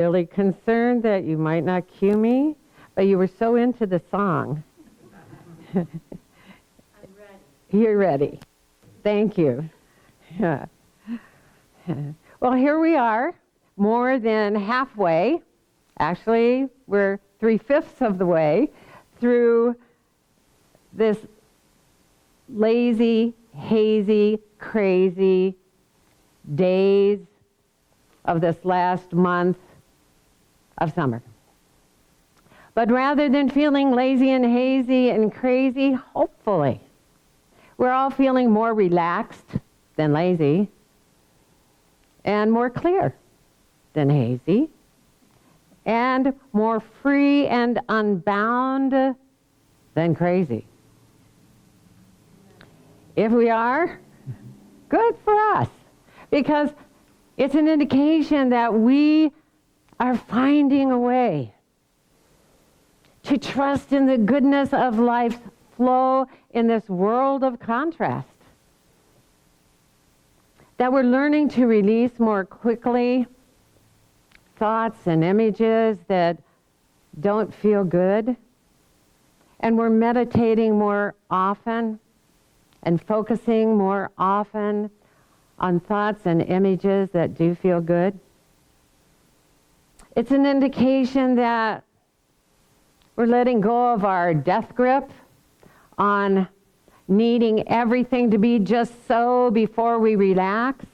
Really concerned that you might not cue me, but you were so into the song. I'm ready. You're ready. Thank you. Yeah. Well, here we are, more than halfway. Actually, we're 3/5 of the way through this lazy, hazy, crazy days of this last month of summer. But rather than feeling lazy and hazy and crazy, hopefully, we're all feeling more relaxed than lazy and more clear than hazy and more free and unbound than crazy. If we are, good for us, because it's an indication that we are finding a way to trust in the goodness of life's flow in this world of contrast. That we're learning to release more quickly thoughts and images that don't feel good. And we're meditating more often and focusing more often on thoughts and images that do feel good. It's an indication that we're letting go of our death grip on needing everything to be just so before we relax.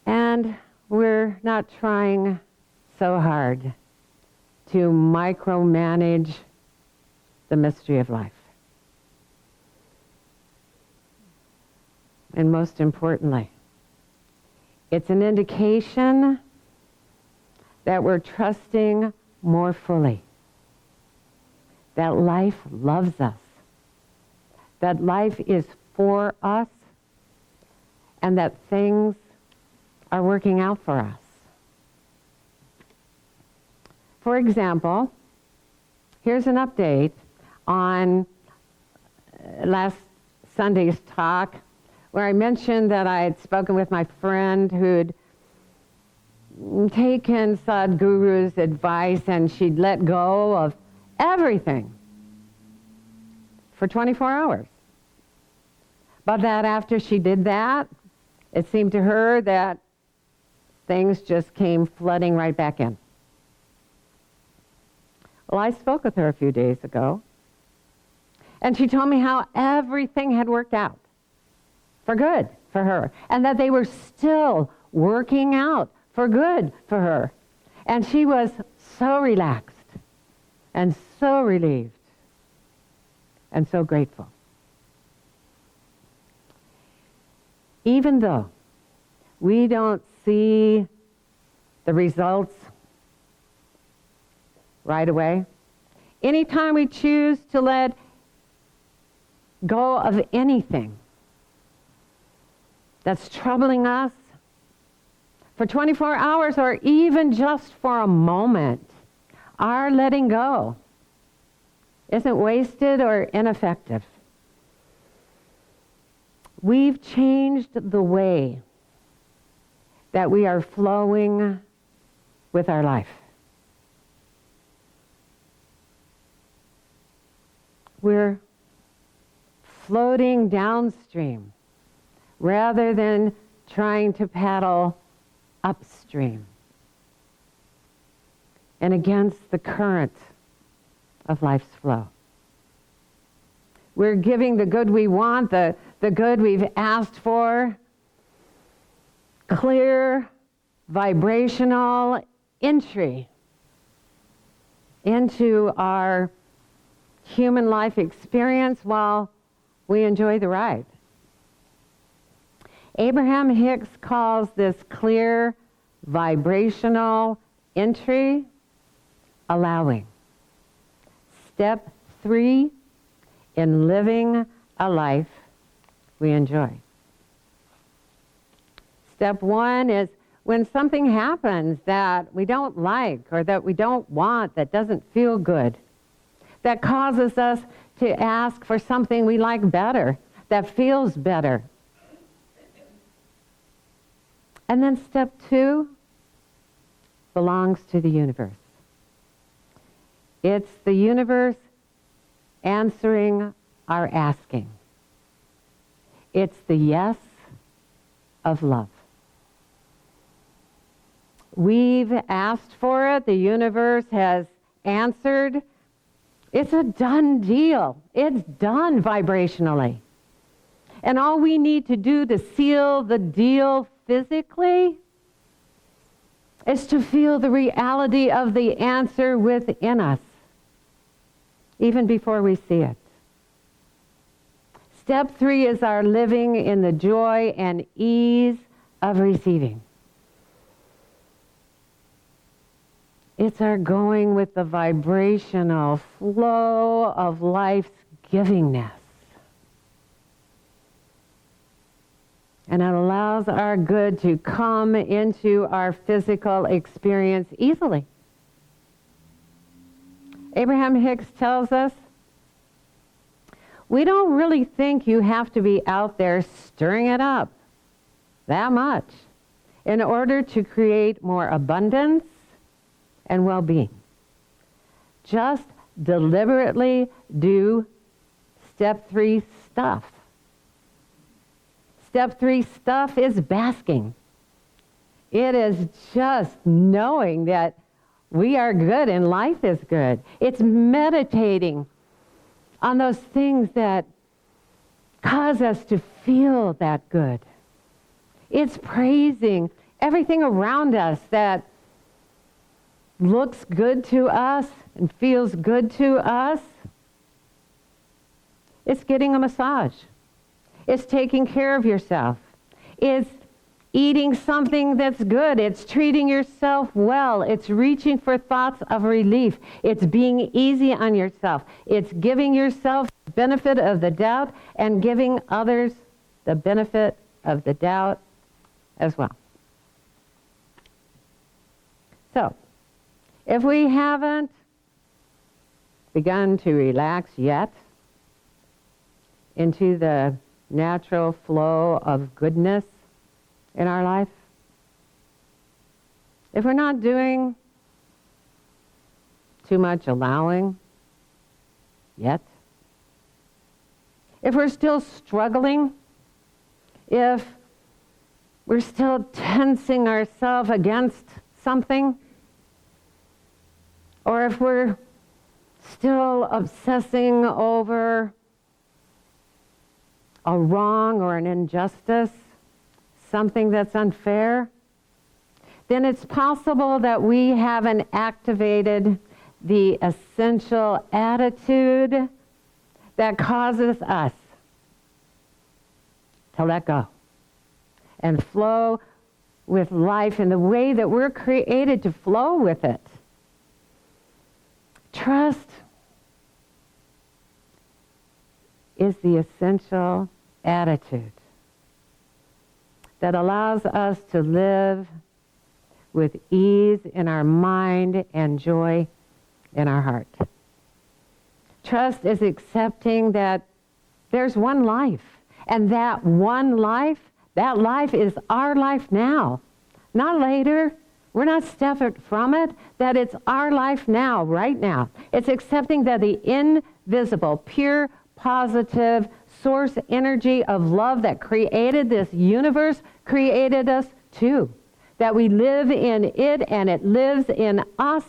And we're not trying so hard to micromanage the mystery of life. And most importantly, it's an indication that we're trusting more fully, that life loves us, that life is for us, and that things are working out for us. For example, here's an update on last Sunday's talk, where I mentioned that I had spoken with my friend who'd taken Sadhguru's advice and she'd let go of everything for 24 hours. But that after she did that, it seemed to her that things just came flooding right back in. Well, I spoke with her a few days ago, and she told me how everything had worked out for good for her, and that they were still working out for good for her. And she was so relaxed and so relieved and so grateful. Even though we don't see the results right away, anytime we choose to let go of anything that's troubling us for 24 hours or even just for a moment, our letting go isn't wasted or ineffective. We've changed the way that we are flowing with our life. We're floating downstream rather than trying to paddle upstream and against the current of life's flow. We're giving the good we want, the good we've asked for, clear, vibrational entry into our human life experience while we enjoy the ride. Abraham Hicks calls this clear, vibrational entry allowing. Step 3 in living a life we enjoy. Step 1 is when something happens that we don't like or that we don't want, that doesn't feel good, that causes us to ask for something we like better, that feels better. And then step 2 belongs to the universe. It's the universe answering our asking. It's the yes of love. We've asked for it. The universe has answered. It's a done deal. It's done vibrationally. And all we need to do to seal the deal physically is to feel the reality of the answer within us, even before we see it. Step 3 is our living in the joy and ease of receiving. It's our going with the vibrational flow of life's givingness. And it allows our good to come into our physical experience easily. Abraham Hicks tells us, we don't really think you have to be out there stirring it up that much in order to create more abundance and well-being. Just deliberately do step 3 stuff. Step 3 stuff is basking. It is just knowing that we are good and life is good. It's meditating on those things that cause us to feel that good. It's praising everything around us that looks good to us and feels good to us. It's getting a massage. It's taking care of yourself. It's eating something that's good. It's treating yourself well. It's reaching for thoughts of relief. It's being easy on yourself. It's giving yourself the benefit of the doubt and giving others the benefit of the doubt as well. So, if we haven't begun to relax yet into the natural flow of goodness in our life, if we're not doing too much allowing yet, if we're still struggling, if we're still tensing ourselves against something, or if we're still obsessing over a wrong or an injustice, something that's unfair, then it's possible that we haven't activated the essential attitude that causes us to let go and flow with life in the way that we're created to flow with it. Trust is the essential attitude that allows us to live with ease in our mind and joy in our heart. Trust is accepting that there's one life, and that one life, that life is our life now, not later. We're not separate from it, that it's our life now, right now. It's accepting that the invisible, pure, positive source energy of love that created this universe created us too. That we live in it and it lives in us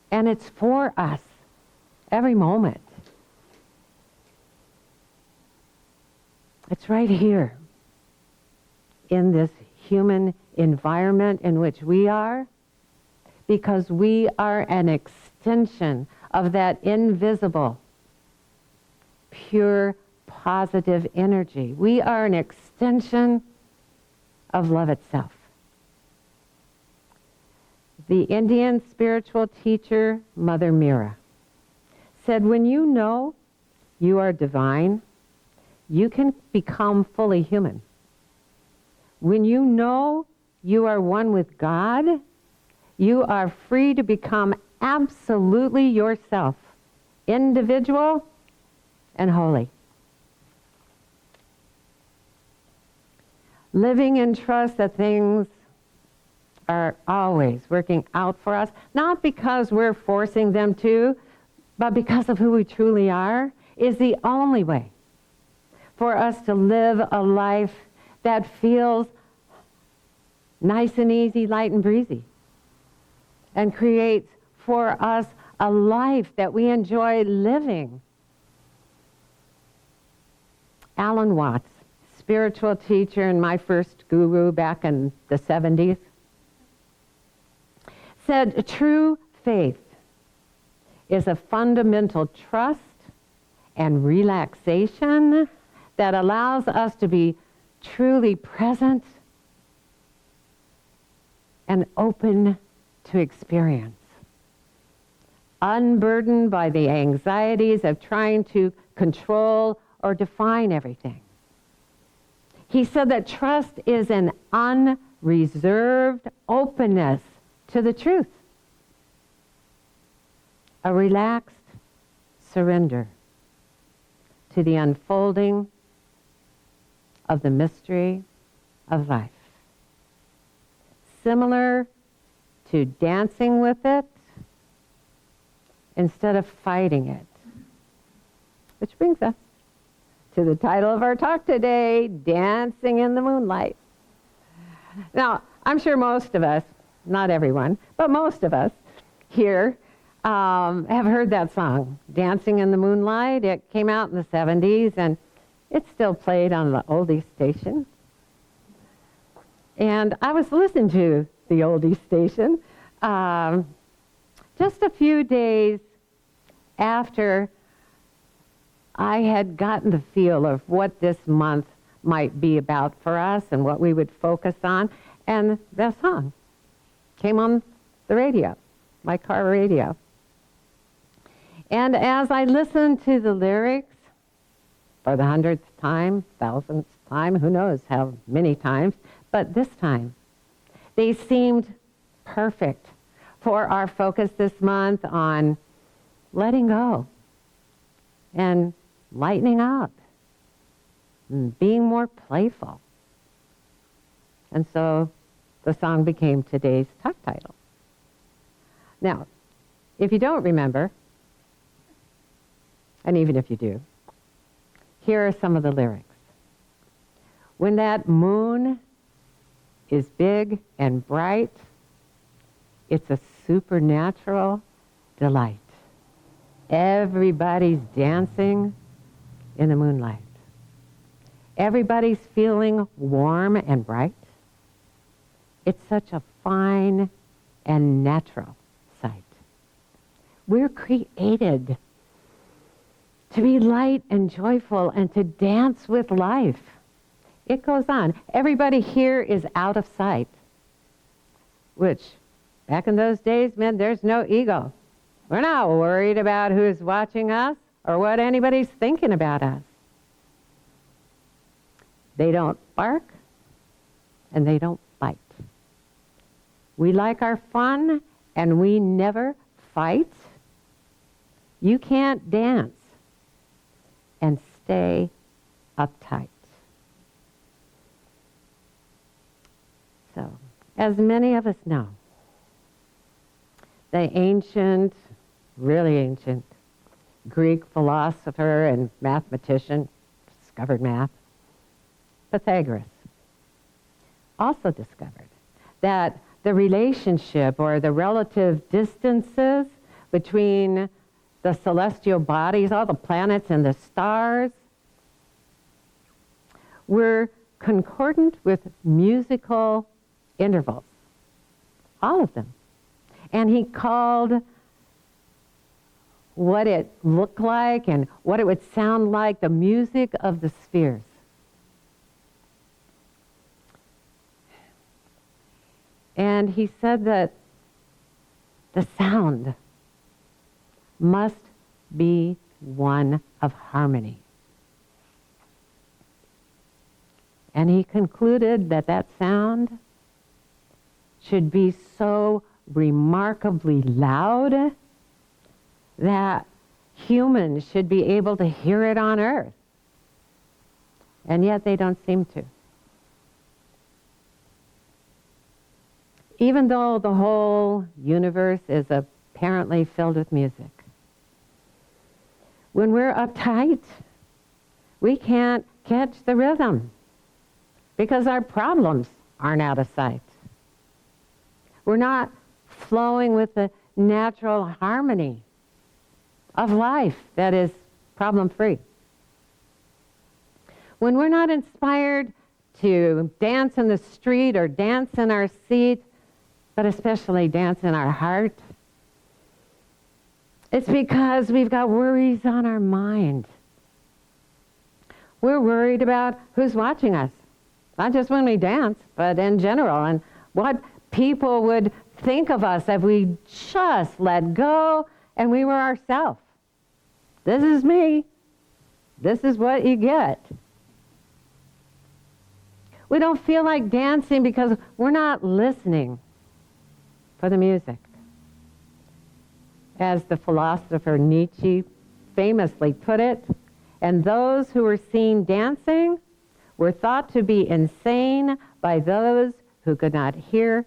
and it's for us every moment. It's right here in this human environment in which we are, because we are an extension of that invisible, pure, positive energy. We are an extension of love itself. The Indian spiritual teacher, Mother Meera, said, when you know you are divine, you can become fully human. When you know you are one with God, you are free to become absolutely yourself, individual and holy. living in trust that things are always working out for us, not because we're forcing them to, but because of who we truly are, is the only way for us to live a life that feels nice and easy, light and breezy, and creates for us a life that we enjoy living. Alan Watts, spiritual teacher and my first guru back in the 70s, said true faith is a fundamental trust and relaxation that allows us to be truly present and open to experience, unburdened by the anxieties of trying to control or define everything. He said that trust is an unreserved openness to the truth, a relaxed surrender to the unfolding of the mystery of life. Similar to dancing with it instead of fighting it. Which brings us to the title of our talk today, Dancing in the Moonlight. Now, I'm sure most of us, not everyone, but most of us here have heard that song, Dancing in the Moonlight. It came out in the 70s, and it's still played on the oldies station. And I was listening to the oldies station just a few days after I had gotten the feel of what this month might be about for us and what we would focus on. And that song came on the radio, my car radio. And as I listened to the lyrics for the 100th time, 1000th time, who knows how many times, but this time, they seemed perfect for our focus this month on letting go and lightening up and being more playful. And so the song became today's talk title. Now, if you don't remember, and even if you do, here are some of the lyrics. When that moon is big and bright, it's a supernatural delight. Everybody's dancing in the moonlight. Everybody's feeling warm and bright. It's such a fine and natural sight. We're created to be light and joyful and to dance with life. It goes on. Everybody here is out of sight, which back in those days meant there's no ego. We're not worried about who's watching us or what anybody's thinking about us. They don't bark and they don't bite. We like our fun and we never fight. You can't dance and stay uptight. So, as many of us know, the ancient, really ancient Greek philosopher and mathematician, discovered math, Pythagoras, also discovered that the relationship or the relative distances between the celestial bodies, all the planets and the stars, were concordant with musical intervals, all of them. And he called what it looked like and what it would sound like the music of the spheres. And he said that the sound must be one of harmony. And he concluded that that sound should be so remarkably loud that humans should be able to hear it on Earth. And yet they don't seem to. even though the whole universe is apparently filled with music. When we're uptight, we can't catch the rhythm because our problems aren't out of sight. We're not flowing with the natural harmony of life that is problem-free. When we're not inspired to dance in the street or dance in our seat, but especially dance in our heart, it's because we've got worries on our mind. We're worried about who's watching us, not just when we dance, but in general, and what people would think of us if we just let go and we were ourselves. This is me. This is what you get. We don't feel like dancing because we're not listening for the music. As the philosopher Nietzsche famously put it, and those who were seen dancing were thought to be insane by those who could not hear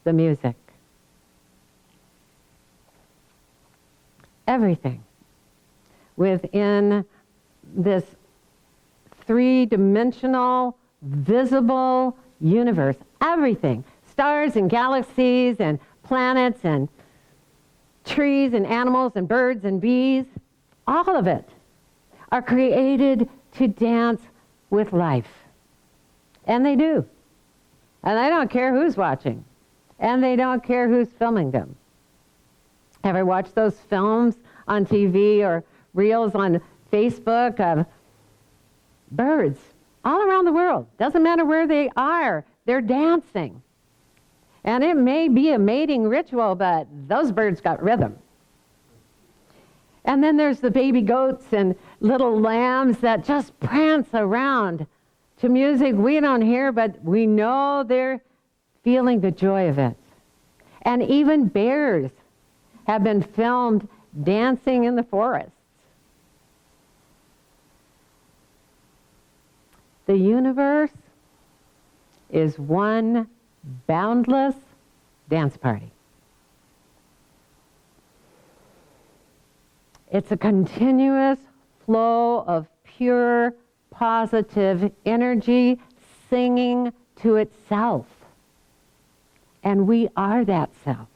the music. Everything within this three-dimensional, visible universe, everything, stars and galaxies and planets and trees and animals and birds and bees, all of it are created to dance with life. And they do. And they don't care who's watching. And they don't care who's filming them. Ever watch those films on TV or reels on Facebook of birds all around the world? Doesn't matter where they are, they're dancing. And it may be a mating ritual, but those birds got rhythm. And then there's the baby goats and little lambs that just prance around to music we don't hear, but we know they're feeling the joy of it. And even bears have been filmed dancing in the forests. The universe is one boundless dance party. It's a continuous flow of pure, positive energy singing to itself. And we are that self.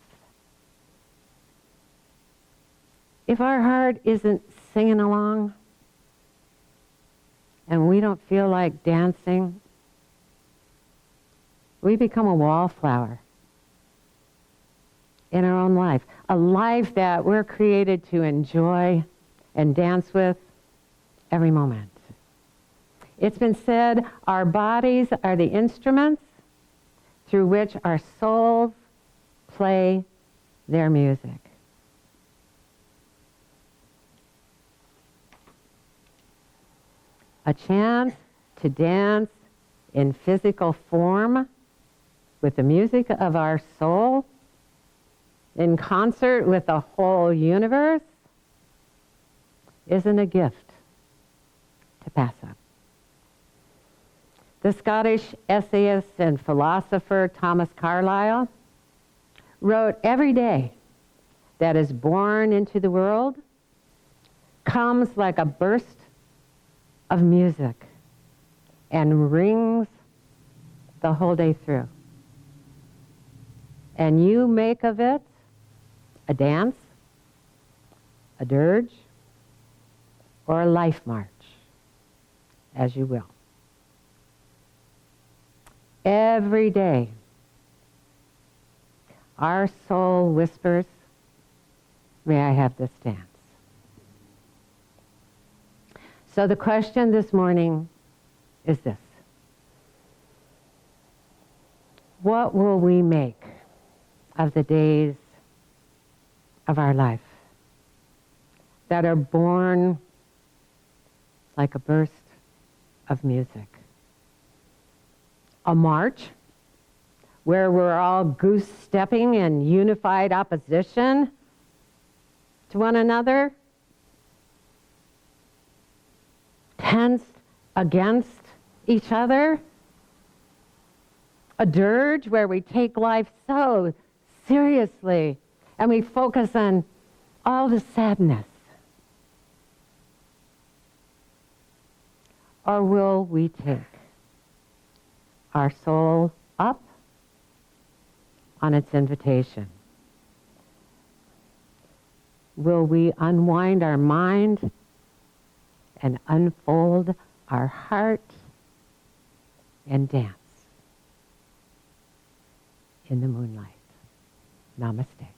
If our heart isn't singing along and we don't feel like dancing, we become a wallflower in our own life, a life that we're created to enjoy and dance with every moment. It's been said our bodies are the instruments through which our souls play their music. A chance to dance in physical form with the music of our soul, in concert with the whole universe, isn't a gift to pass up. The Scottish essayist and philosopher Thomas Carlyle wrote, "Every day that is born into the world comes like a burst of music and rings the whole day through. And you make of it a dance, a dirge, or a life march, as you will. Every day, our soul whispers, 'May I have this dance?'" So the question this morning is this: what will we make of the days of our life that are born like a burst of music? A march where we're all goose-stepping in unified opposition to one another, tensed against each other, A dirge where we take life so seriously and we focus on all the sadness? Or will we take our soul up on its invitation? Will we unwind our mind and unfold our heart and dance in the moonlight? Namaste.